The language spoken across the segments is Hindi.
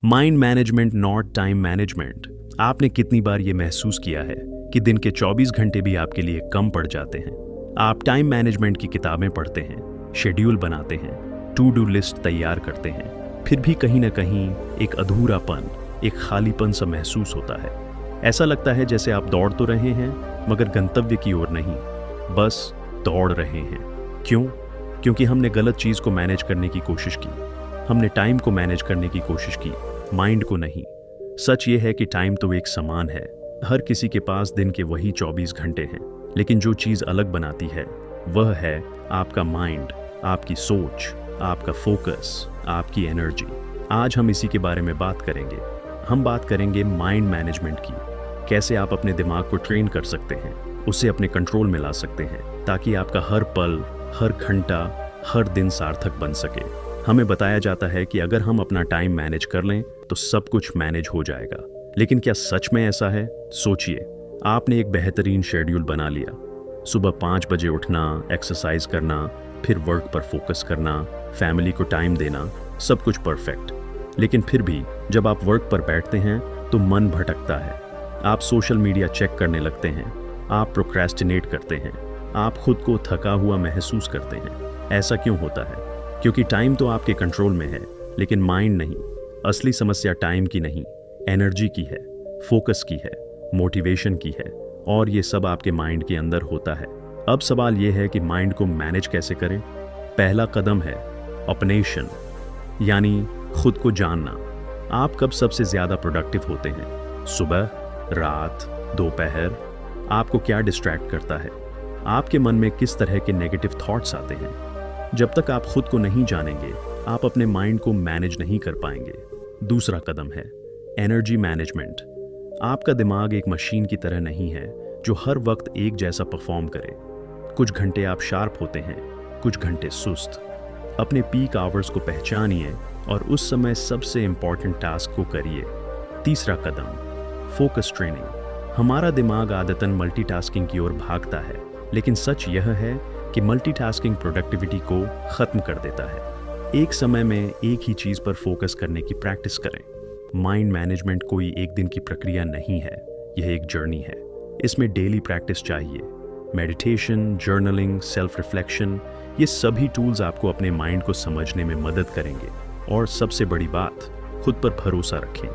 Mind management not time management. आपने कितनी बार ये महसूस किया है कि दिन के 24 घंटे भी आपके लिए कम पड़ जाते हैं। आप टाइम मैनेजमेंट की किताबें पढ़ते हैं, शेड्यूल बनाते हैं, टू डू लिस्ट तैयार करते हैं, फिर भी कहीं ना कहीं एक अधूरापन, एक खालीपन सा महसूस होता है। ऐसा लगता है जैसे आप दौड़ तो रहे हैं मगर गंतव्य की ओर नहीं, बस दौड़ रहे हैं। क्यों? क्योंकि हमने गलत चीज़ को मैनेज करने की कोशिश की। हमने टाइम को मैनेज करने की कोशिश की, माइंड को नहीं। सच ये है कि टाइम तो एक समान है, हर किसी के पास दिन के वही 24 घंटे हैं, लेकिन जो चीज़ अलग बनाती है वह है आपका माइंड, आपकी सोच, आपका फोकस, आपकी एनर्जी। आज हम इसी के बारे में बात करेंगे। हम बात करेंगे माइंड मैनेजमेंट की, कैसे आप अपने दिमाग को ट्रेन कर सकते हैं, उसे अपने कंट्रोल में ला सकते हैं, ताकि आपका हर पल, हर घंटा, हर दिन सार्थक बन सके। हमें बताया जाता है कि अगर हम अपना टाइम मैनेज कर लें तो सब कुछ मैनेज हो जाएगा, लेकिन क्या सच में ऐसा है? सोचिए, आपने एक बेहतरीन शेड्यूल बना लिया। सुबह 5 बजे उठना, एक्सरसाइज करना, फिर वर्क पर फोकस करना, फैमिली को टाइम देना, सब कुछ परफेक्ट। लेकिन फिर भी जब आप वर्क पर बैठते हैं तो मन भटकता है। आप सोशल मीडिया चेक करने लगते हैं, आप प्रोक्रेस्टिनेट करते हैं, आप खुद को थका हुआ महसूस करते हैं। ऐसा क्यों होता है? क्योंकि टाइम तो आपके कंट्रोल में है, लेकिन माइंड नहीं। असली समस्या टाइम की नहीं, एनर्जी की है, फोकस की है, मोटिवेशन की है, और ये सब आपके माइंड के अंदर होता है। अब सवाल ये है कि माइंड को मैनेज कैसे करें। पहला कदम है अपनेशन, यानी खुद को जानना। आप कब सबसे ज़्यादा प्रोडक्टिव होते हैं? सुबह, रात, दोपहर? आपको क्या डिस्ट्रैक्ट करता है? आपके मन में किस तरह के नेगेटिव थॉट्स आते हैं? जब तक आप खुद को नहीं जानेंगे, आप अपने माइंड को मैनेज नहीं कर पाएंगे। दूसरा कदम है एनर्जी मैनेजमेंट। आपका दिमाग एक मशीन की तरह नहीं है जो हर वक्त एक जैसा परफॉर्म करे। कुछ घंटे आप शार्प होते हैं, कुछ घंटे सुस्त। अपने पीक आवर्स को पहचानिए और उस समय सबसे इंपॉर्टेंट टास्क को करिए। तीसरा कदम फोकस ट्रेनिंग। हमारा दिमाग आदतन मल्टीटास्किंग की ओर भागता है, लेकिन सच यह है कि मल्टीटास्किंग प्रोडक्टिविटी को खत्म कर देता है। एक समय में एक ही चीज पर फोकस करने की प्रैक्टिस करें। माइंड मैनेजमेंट कोई एक दिन की प्रक्रिया नहीं है, यह एक जर्नी है। इसमें डेली प्रैक्टिस चाहिए। मेडिटेशन, जर्नलिंग, सेल्फ रिफ्लेक्शन, ये सभी टूल्स आपको अपने माइंड को समझने में मदद करेंगे। और सबसे बड़ी बात, खुद पर भरोसा रखें।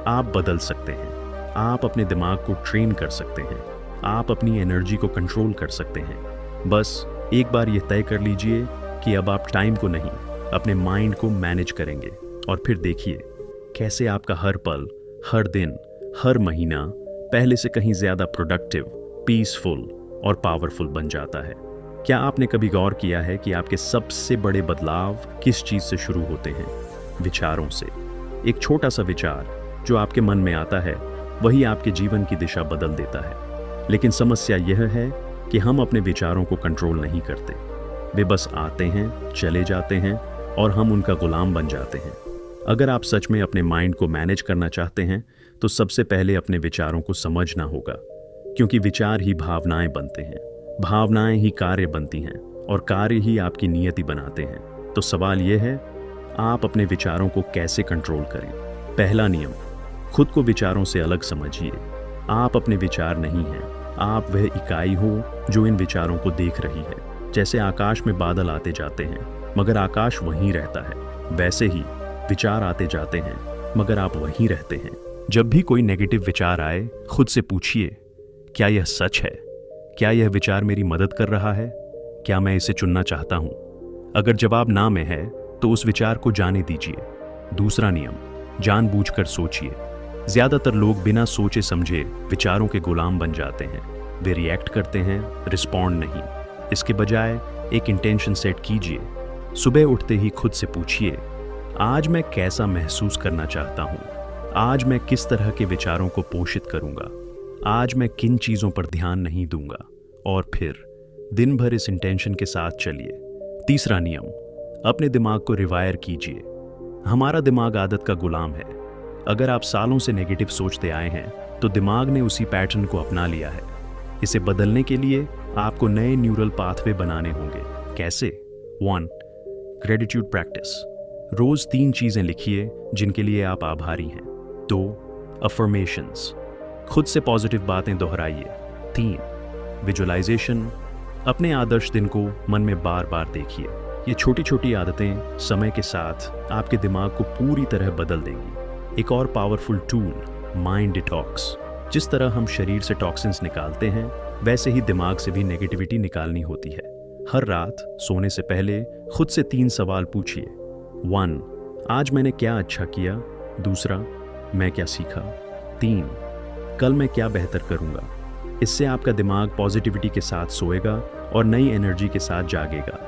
आप बदल सकते हैं, आप अपने दिमाग को ट्रेन कर सकते हैं, आप अपनी एनर्जी को कंट्रोल कर सकते हैं। बस एक बार ये तय कर लीजिए कि अब आप टाइम को नहीं, अपने माइंड को मैनेज करेंगे, और फिर देखिए कैसे आपका हर पल, हर दिन, हर महीना पहले से कहीं ज्यादा प्रोडक्टिव, पीसफुल और पावरफुल बन जाता है। क्या आपने कभी गौर किया है कि आपके सबसे बड़े बदलाव किस चीज से शुरू होते हैं? विचारों से। एक छोटा सा विचार जो आपके मन में आता है, वही आपके जीवन की दिशा बदल देता है। लेकिन समस्या यह है कि हम अपने विचारों को कंट्रोल नहीं करते। वे बस आते हैं, चले जाते हैं, और हम उनका गुलाम बन जाते हैं। अगर आप सच में अपने माइंड को मैनेज करना चाहते हैं तो सबसे पहले अपने विचारों को समझना होगा, क्योंकि विचार ही भावनाएं बनते हैं, भावनाएं ही कार्य बनती हैं, और कार्य ही आपकी नियति बनाते हैं। तो सवाल यह है, आप अपने विचारों को कैसे कंट्रोल करें। पहला नियम, खुद को विचारों से अलग समझिए। आप अपने विचार नहीं हैं, आप वह इकाई हो जो इन विचारों को देख रही है। जैसे आकाश में बादल आते जाते हैं मगर आकाश वहीं रहता है, वैसे ही विचार आते जाते हैं मगर आप वहीं रहते हैं। जब भी कोई नेगेटिव विचार आए, खुद से पूछिए, क्या यह सच है? क्या यह विचार मेरी मदद कर रहा है? क्या मैं इसे चुनना चाहता हूं? अगर जवाब ना में है तो उस विचार को जाने दीजिए। दूसरा नियम, जानबूझकर सोचिए। ज्यादातर लोग बिना सोचे समझे विचारों के गुलाम बन जाते हैं। वे रिएक्ट करते हैं, रिस्पॉन्ड नहीं। इसके बजाय एक इंटेंशन सेट कीजिए। सुबह उठते ही खुद से पूछिए, आज मैं कैसा महसूस करना चाहता हूँ? आज मैं किस तरह के विचारों को पोषित करूंगा? आज मैं किन चीजों पर ध्यान नहीं दूंगा? और फिर दिन भर इस इंटेंशन के साथ चलिए। तीसरा नियम, अपने दिमाग को रिवायर कीजिए। हमारा दिमाग आदत का गुलाम है। अगर आप सालों से नेगेटिव सोचते आए हैं तो दिमाग ने उसी पैटर्न को अपना लिया है। इसे बदलने के लिए आपको नए न्यूरल पाथवे बनाने होंगे। कैसे? 1. Gratitude practice. रोज 3 चीजें लिखिए जिनके लिए आप आभारी हैं। 2 अफर्मेशंस, खुद से पॉजिटिव बातें दोहराइए। 3 विजुअलाइजेशन, अपने आदर्श दिन को मन में बार बार देखिए। ये छोटी छोटी आदतें समय के साथ आपके दिमाग को पूरी तरह बदल देंगी। एक और पावरफुल टूल, माइंड डिटॉक्स। जिस तरह हम शरीर से टॉक्सिन्स निकालते हैं, वैसे ही दिमाग से भी नेगेटिविटी निकालनी होती है। हर रात सोने से पहले खुद से 3 सवाल पूछिए। 1 आज मैंने क्या अच्छा किया। 2 मैं क्या सीखा। 3 कल मैं क्या बेहतर करूंगा। इससे आपका दिमाग पॉजिटिविटी के साथ सोएगा और नई एनर्जी के साथ जागेगा।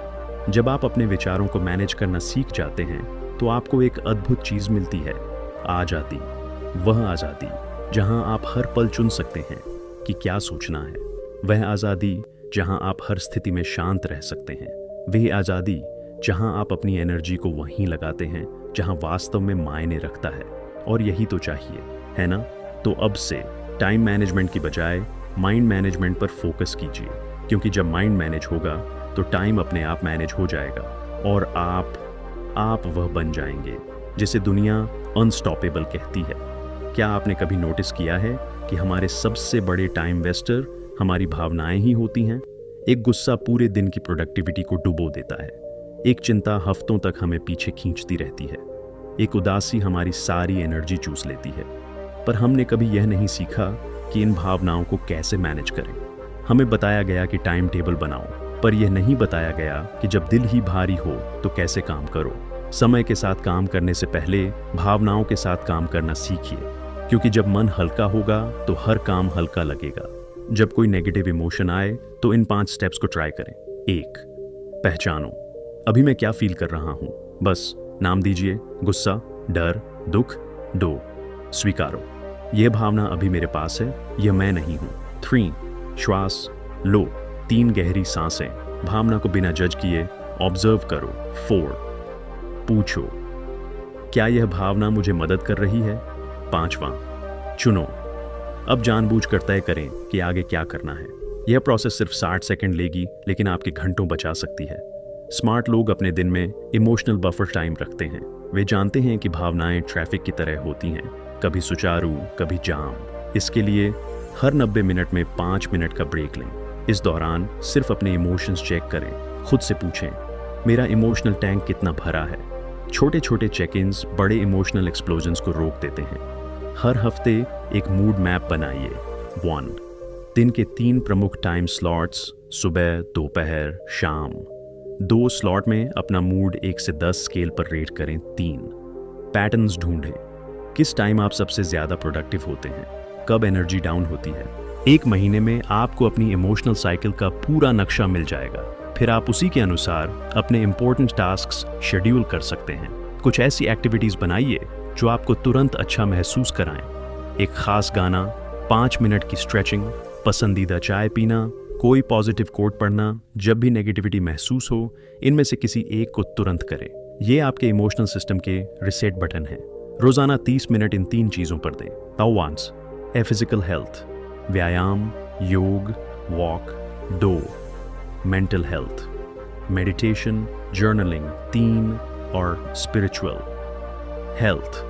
जब आप अपने विचारों को मैनेज करना सीख जाते हैं तो आपको एक अद्भुत चीज मिलती है, आज़ादी। वह आज़ादी जहां आप हर पल चुन सकते हैं कि क्या सोचना है। वह आज़ादी जहां आप हर स्थिति में शांत रह सकते हैं। वह आज़ादी जहां आप अपनी एनर्जी को वहीं लगाते हैं जहां वास्तव में मायने रखता है। और यही तो चाहिए, है ना? तो अब से टाइम मैनेजमेंट की बजाय माइंड मैनेजमेंट पर फोकस कीजिए, क्योंकि जब माइंड मैनेज होगा तो टाइम अपने आप मैनेज हो जाएगा और आप वह बन जाएंगे जिसे दुनिया अनस्टॉपेबल कहती है। क्या आपने कभी नोटिस किया है कि हमारे सबसे बड़े टाइम वेस्टर हमारी भावनाएं ही होती हैं? एक गुस्सा पूरे दिन की प्रोडक्टिविटी को डुबो देता है। एक चिंता हफ्तों तक हमें पीछे खींचती रहती है। एक उदासी हमारी सारी एनर्जी चूस लेती है। पर हमने कभी यह नहीं सीखा कि इन भावनाओं को कैसे मैनेज करें। हमें बताया गया कि टाइम टेबल बनाओ, पर यह नहीं बताया गया कि जब दिल ही भारी हो तो कैसे काम करो। समय के साथ काम करने से पहले भावनाओं के साथ काम करना सीखिए, क्योंकि जब मन हल्का होगा तो हर काम हल्का लगेगा। जब कोई नेगेटिव इमोशन आए तो इन 5 स्टेप्स को ट्राई करें। 1 पहचानो, अभी मैं क्या फील कर रहा हूं। बस नाम दीजिए, गुस्सा, डर, दुख। 2 स्वीकारो, यह भावना अभी मेरे पास है, यह मैं नहीं हूं। 3 श्वास लो, 3 गहरी सांसें, भावना को बिना जज किए ऑब्जर्व करो। 4 पूछो, क्या यह भावना मुझे मदद कर रही है। 5वां चुनो, अब जानबूझकर तय करें कि आगे क्या करना है। यह प्रोसेस सिर्फ 60 सेकंड लेगी, लेकिन आपके घंटों बचा सकती है। स्मार्ट लोग अपने दिन में इमोशनल बफर टाइम रखते हैं। वे जानते हैं कि भावनाएं ट्रैफिक की तरह होती हैं, कभी सुचारू, कभी जाम। इसके लिए हर 90 मिनट में 5 मिनट का ब्रेक लें। इस दौरान सिर्फ अपने इमोशंस चेक करें। खुद से पूछें, मेरा इमोशनल टैंक कितना भरा है। छोटे छोटे चेक इन्स बड़े इमोशनल एक्सप्लोजन्स को रोक देते हैं। हर हफ्ते एक मूड मैप बनाइए। 1 दिन के 3 प्रमुख टाइम स्लॉट्स, सुबह, दोपहर, शाम। 2 स्लॉट में अपना मूड 1 से 10 स्केल पर रेट करें। 3 पैटर्न्स ढूंढें, किस टाइम आप सबसे ज्यादा प्रोडक्टिव होते हैं, कब एनर्जी डाउन होती है। 1 महीने में आपको अपनी इमोशनल साइकिल का पूरा नक्शा मिल जाएगा। फिर आप उसी के अनुसार अपने इंपॉर्टेंट टास्क्स शेड्यूल कर सकते हैं। कुछ ऐसी एक्टिविटीज बनाइए जो आपको तुरंत अच्छा महसूस कराएं। एक खास गाना, 5 मिनट की स्ट्रेचिंग, पसंदीदा चाय पीना, कोई पॉजिटिव कोट पढ़ना। जब भी नेगेटिविटी महसूस हो, इनमें से किसी एक को तुरंत करें। ये आपके इमोशनल सिस्टम के रिसेट बटन है। रोजाना 30 मिनट इन 3 चीजों पर दें। Now once a physical health, व्यायाम, योग, walk. 2 mental health, meditation, journaling. 3 और स्पिरिचुअल हेल्थ,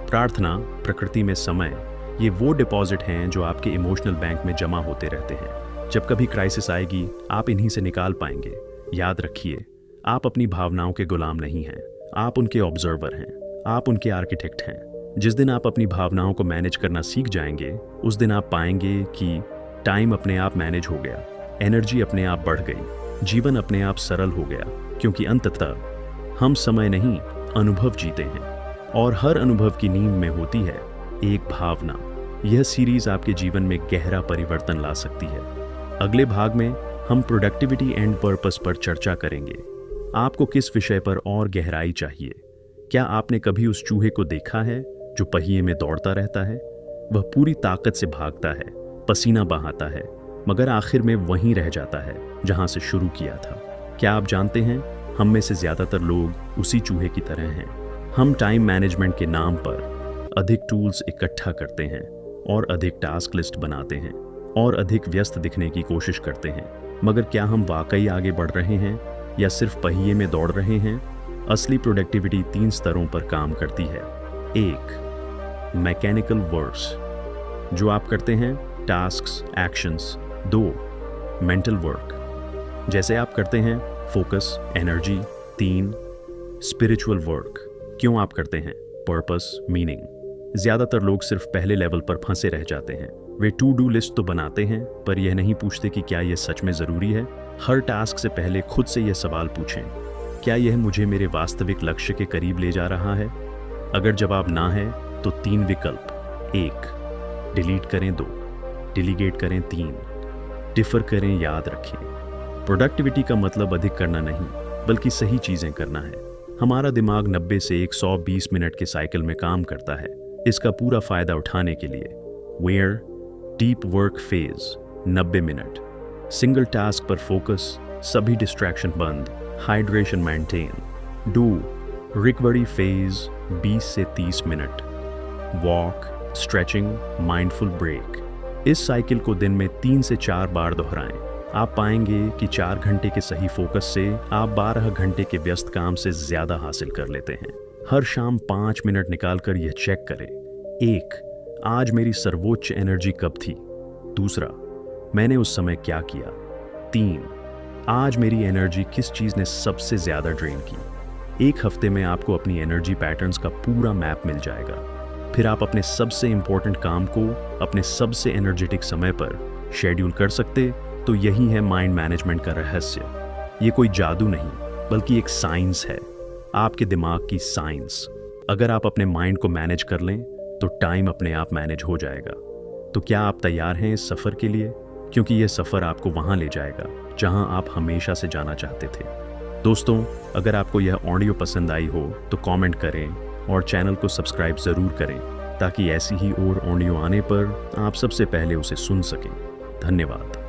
प्रार्थना, प्रकृति में समय। ये वो डिपॉजिट हैं जो आपके इमोशनल बैंक में जमा होते रहते हैं। जब कभी क्राइसिस आएगी, आप इन्हीं से निकाल पाएंगे। याद रखिए, आप अपनी भावनाओं के गुलाम नहीं हैं, आप उनके ऑब्जर्वर हैं, आप उनके आर्किटेक्ट हैं। जिस दिन आप अपनी भावनाओं को मैनेज करना सीख जाएंगे, उस दिन आप पाएंगे कि टाइम अपने आप मैनेज हो गया, एनर्जी अपने आप बढ़ गई, जीवन अपने आप सरल हो गया। क्योंकि अंततः हम समय नहीं, अनुभव जीते हैं, और हर अनुभव की नींव में होती है एक भावना। यह सीरीज आपके जीवन में गहरा परिवर्तन ला सकती है। अगले भाग में हम प्रोडक्टिविटी एंड पर्पस पर चर्चा करेंगे। आपको किस विषय पर और गहराई चाहिए? क्या आपने कभी उस चूहे को देखा है जो पहिए में दौड़ता रहता है? वह पूरी ताकत से भागता है, पसीना बहाता है, मगर आखिर में वहीं रह जाता है जहां से शुरू किया था। क्या आप जानते हैं, हम में से ज्यादातर लोग उसी चूहे की तरह हैं। हम टाइम मैनेजमेंट के नाम पर अधिक टूल्स इकट्ठा करते हैं और अधिक टास्क लिस्ट बनाते हैं और अधिक व्यस्त दिखने की कोशिश करते हैं। मगर क्या हम वाकई आगे बढ़ रहे हैं या सिर्फ पहिए में दौड़ रहे हैं? असली प्रोडक्टिविटी 3 स्तरों पर काम करती है। 1. मैकेनिकल वर्क्स, जो आप करते हैं, टास्क्स, एक्शंस। 2. मेंटल वर्क, जैसे आप करते हैं, फोकस, एनर्जी। 3. स्पिरिचुअल वर्क, क्यों आप करते हैं, पर्पस, मीनिंग। ज़्यादातर लोग सिर्फ पहले लेवल पर फंसे रह जाते हैं। वे टू डू लिस्ट तो बनाते हैं, पर यह नहीं पूछते कि क्या यह सच में ज़रूरी है। हर टास्क से पहले खुद से यह सवाल पूछें, क्या यह मुझे मेरे वास्तविक लक्ष्य के करीब ले जा रहा है? अगर जवाब ना है तो 3 विकल्प। 1. डिलीट करें। 2. डिलीगेट करें। 3. डिफर करें। याद रखें, प्रोडक्टिविटी का मतलब अधिक करना नहीं, बल्कि सही चीज़ें करना है। हमारा दिमाग 90 से 120 मिनट के साइकिल में काम करता है। इसका पूरा फायदा उठाने के लिए where deep work phase 90 minute, single task पर फोकस, सभी डिस्ट्रैक्शन बंद, hydration maintain. Do recovery phase 20 से 30 minute, walk, stretching, mindful break. इस साइकिल को दिन में 3 से 4 बार दोहराएं। आप पाएंगे कि 4 घंटे के सही फोकस से आप 12 घंटे के व्यस्त काम से ज़्यादा हासिल कर लेते हैं। हर शाम 5 मिनट निकालकर यह चेक करें। 1. आज मेरी सर्वोच्च एनर्जी कब थी? 2. मैंने उस समय क्या किया? 3. आज मेरी एनर्जी किस चीज़ ने सबसे ज़्यादा ड्रेन की? 1 हफ्ते में आपको अपनी एनर्जी पैटर्न्स का पूरा मैप मिल जाएगा। फिर आप अपने सबसे इम्पोर्टेंट काम को अपने सबसे एनर्जेटिक समय पर शेड्यूल कर सकते। तो यही है माइंड मैनेजमेंट का रहस्य। ये कोई जादू नहीं, बल्कि एक साइंस है, आपके दिमाग की साइंस। अगर आप अपने माइंड को मैनेज कर लें तो टाइम अपने आप मैनेज हो जाएगा। तो क्या आप तैयार हैं इस सफ़र के लिए? क्योंकि यह सफ़र आपको वहाँ ले जाएगा जहाँ आप हमेशा से जाना चाहते थे। दोस्तों, अगर आपको यह ऑडियो पसंद आई हो तो कमेंट करें और चैनल को सब्सक्राइब ज़रूर करें, ताकि ऐसी ही और ऑडियो आने पर आप सबसे पहले उसे सुन सकें। धन्यवाद।